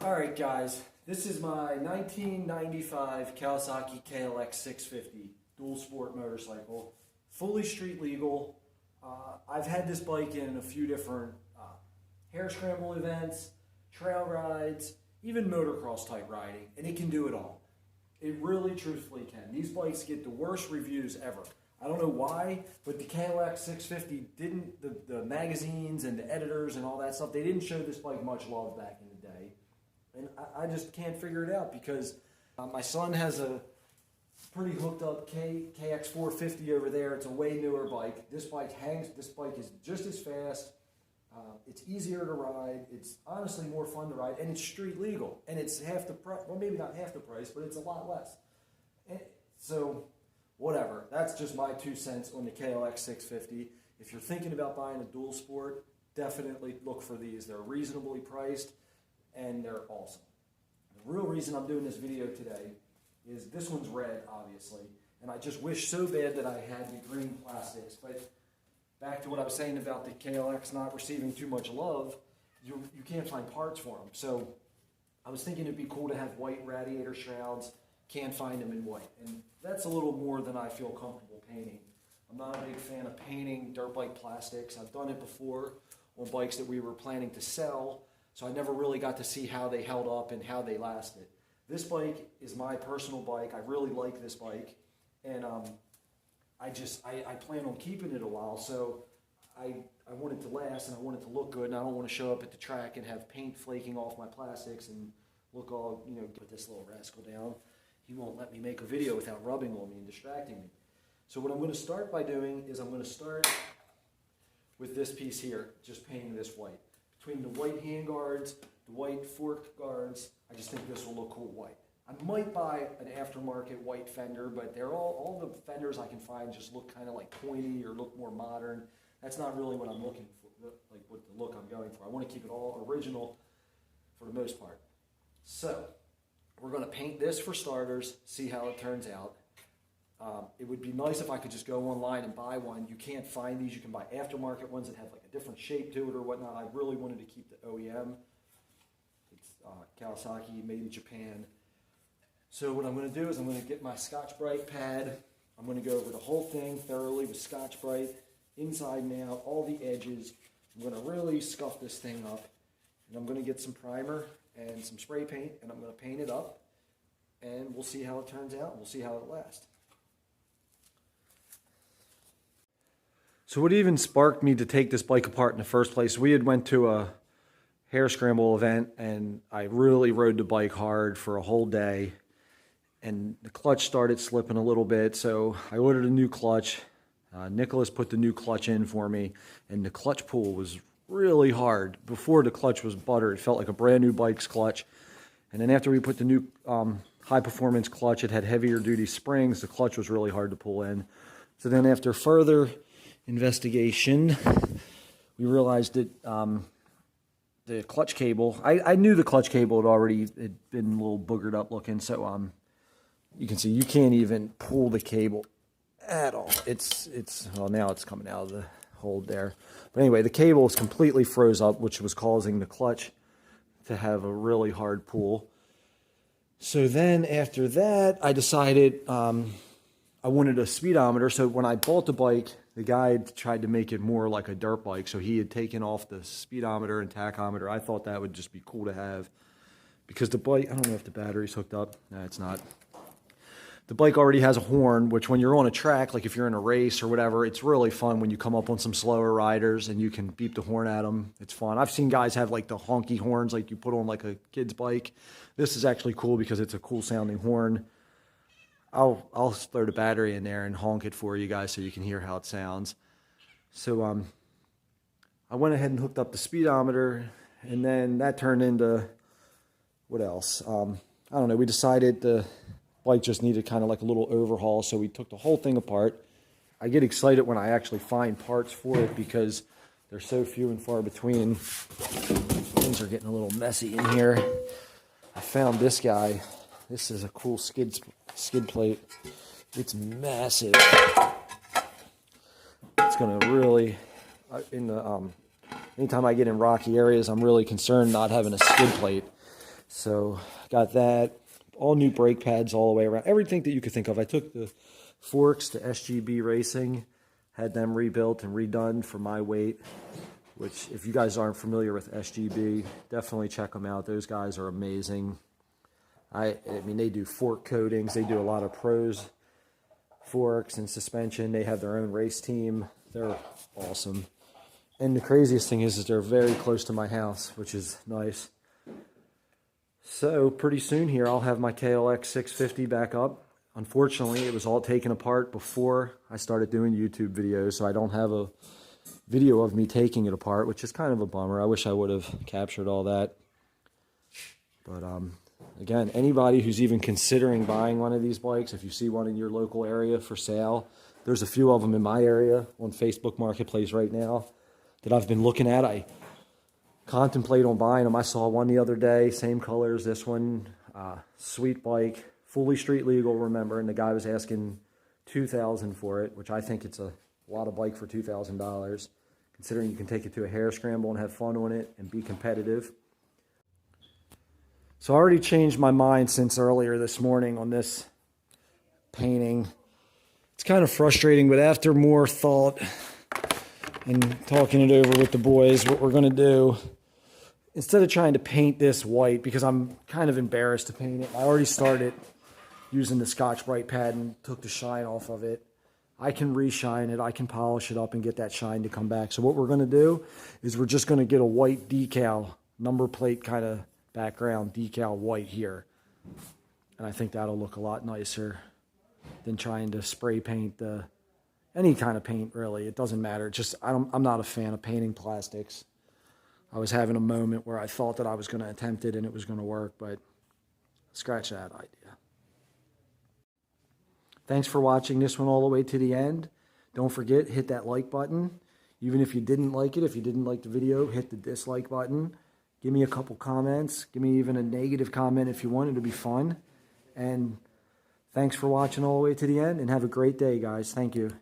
Alright guys, this is my 1995 Kawasaki KLX650 dual sport motorcycle, fully street legal. I've had this bike in a few different hare scramble events, trail rides, even motocross type riding, and it can do it all. It really truthfully can. These bikes get the worst reviews ever. I don't know why, but the KLX650 didn't, the magazines and the editors and all that stuff, they didn't show this bike much love back in the day. And I just can't figure it out because my son has a pretty hooked up KX450 over there. It's a way newer bike. This bike hangs, this bike is just as fast. It's easier to ride. It's honestly more fun to ride, and it's street legal. And it's half the price, well maybe not half the price, but it's a lot less. And so whatever, that's just my 2 cents on the KLX650. If you're thinking about buying a dual sport, definitely look for these. They're reasonably priced and they're awesome. The real reason I'm doing this video today is this one's red, obviously, and I just wish so bad that I had the green plastics. But back to what I was saying about the KLX not receiving too much love, you can't find parts for them. So I was thinking it'd be cool to have white radiator shrouds. Can't find them in white, and that's a little more than I feel comfortable painting. I'm not a big fan of painting dirt bike plastics. I've done it before on bikes that we were planning to sell, so I never really got to see how they held up and how they lasted. This bike is my personal bike. I really like this bike, and I plan on keeping it a while, so I want it to last and I want it to look good, and I don't want to show up at the track and have paint flaking off my plastics and look all, put this little rascal down. He won't let me make a video without rubbing on me and distracting me. So what I'm going to start by doing is I'm going to start with this piece here, just painting this white. Between the white hand guards, the white fork guards, I just think this will look cool white. I might buy an aftermarket white fender, but they're all the fenders I can find just look kind of like pointy or look more modern. That's not really what I'm looking for, like what the look I'm going for. I want to keep it all original for the most part. So we're going to paint this for starters, see how it turns out. It would be nice if I could just go online and buy one. You can't find these. You can buy aftermarket ones that have like a different shape to it or whatnot. I really wanted to keep the OEM. It's Kawasaki, made in Japan. So what I'm going to do is I'm going to get my Scotch-Brite pad. I'm going to go over the whole thing thoroughly with Scotch-Brite, inside and out, all the edges. I'm going to really scuff this thing up. And I'm going to get some primer and some spray paint, and I'm going to paint it up, and we'll see how it turns out. We'll see how it lasts. So what even sparked me to take this bike apart in the first place, we had went to a hare scramble event, and I really rode the bike hard for a whole day, and the clutch started slipping a little bit, so I ordered a new clutch. Nicholas put the new clutch in for me, and the clutch pull was really hard. Before, the clutch was butter. It felt like a brand new bike's clutch. And then after we put the new high performance clutch, it had heavier duty springs. The clutch was really hard to pull in. So then after further investigation, we realized that the clutch cable, I knew the clutch cable had been a little boogered up looking. So you can see you can't even pull the cable at all. Well, now it's coming out of the hold there. But anyway, the cable is completely froze up, which was causing the clutch to have a really hard pull. So then after that, I decided I wanted a speedometer. So when I bought the bike, the guy had tried to make it more like a dirt bike. So he had taken off the speedometer and tachometer. I thought that would just be cool to have because the bike, I don't know if the battery's hooked up. No, it's not. The bike already has a horn, which when you're on a track, like if you're in a race or whatever, it's really fun when you come up on some slower riders and you can beep the horn at them. It's fun. I've seen guys have like the honky horns like you put on like a kid's bike. This is actually cool because it's a cool sounding horn. I'll throw the battery in there and honk it for you guys so you can hear how it sounds. So I went ahead and hooked up the speedometer, and then that turned into, what else? I don't know, we decided the bike just needed kind of like a little overhaul, so we took the whole thing apart. I get excited when I actually find parts for it because they're so few and far between. Things are getting a little messy in here. I found this guy. This is a cool skid plate. It's massive. It's gonna really, anytime I get in rocky areas, I'm really concerned not having a skid plate. So got that, all new brake pads all the way around, everything that you could think of. I took the forks to SGB Racing, had them rebuilt and redone for my weight, which if you guys aren't familiar with SGB, definitely check them out. Those guys are amazing. I mean, they do fork coatings. They do a lot of pros forks and suspension. They have their own race team. They're awesome. And the craziest thing is they're very close to my house, which is nice. So pretty soon here, I'll have my KLX 650 back up. Unfortunately, it was all taken apart before I started doing YouTube videos, so I don't have a video of me taking it apart, which is kind of a bummer. I wish I would have captured all that. But again, anybody who's even considering buying one of these bikes, if you see one in your local area for sale, there's a few of them in my area on Facebook Marketplace right now that I've been looking at. I contemplate on buying them. I saw one the other day, same color as this one, sweet bike, fully street legal, remember, and the guy was asking $2,000 for it, which I think it's a lot of bike for $2,000, considering you can take it to a hare scramble and have fun on it and be competitive. So I already changed my mind since earlier this morning on this painting. It's kind of frustrating, but after more thought and talking it over with the boys, what we're going to do, instead of trying to paint this white, because I'm kind of embarrassed to paint it, I already started using the Scotch-Brite pad and took the shine off of it. I can re-shine it, I can polish it up and get that shine to come back. So what we're going to do is we're just going to get a white decal, number plate kind of background decal white here. And I think that'll look a lot nicer than trying to spray paint any kind of paint, really. It doesn't matter. Just I'm not a fan of painting plastics. I was having a moment where I thought that I was going to attempt it and it was going to work, but scratch that idea. Thanks for watching this one all the way to the end. Don't forget, hit that like button. Even if you didn't like it, if you didn't like the video, hit the dislike button. Give me a couple comments. Give me even a negative comment if you want. It'll be fun. And thanks for watching all the way to the end, and have a great day, guys. Thank you.